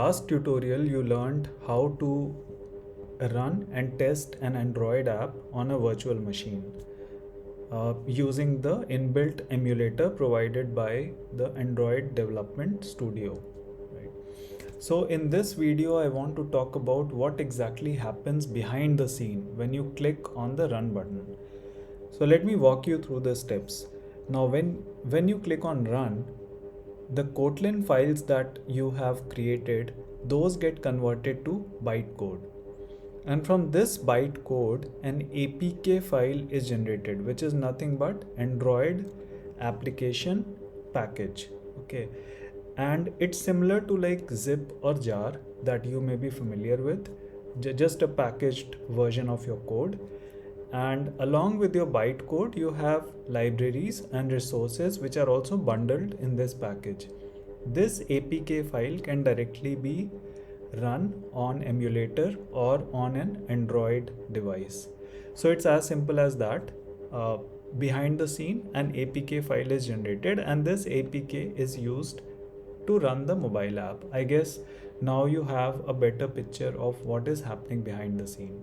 Last tutorial you learned how to run and test an Android app on a virtual machine using the inbuilt emulator provided by the Android Development Studio. Right. So in this video I want to talk about what exactly happens behind the scene when you click on the run button. So let me walk you through the steps. Now when you click on run, the Kotlin files that you have created, those get converted to bytecode. And from this bytecode, an APK file is generated, which is nothing but Android application package. Okay. And it's similar to like zip or jar that you may be familiar with, just a packaged version of your code. And along with your bytecode, you have libraries and resources which are also bundled in this package. This APK file can directly be run on emulator or on an Android device. So it's as simple as that. Behind the scene, an APK file is generated and this APK is used to run the mobile app. I guess now you have a better picture of what is happening behind the scene.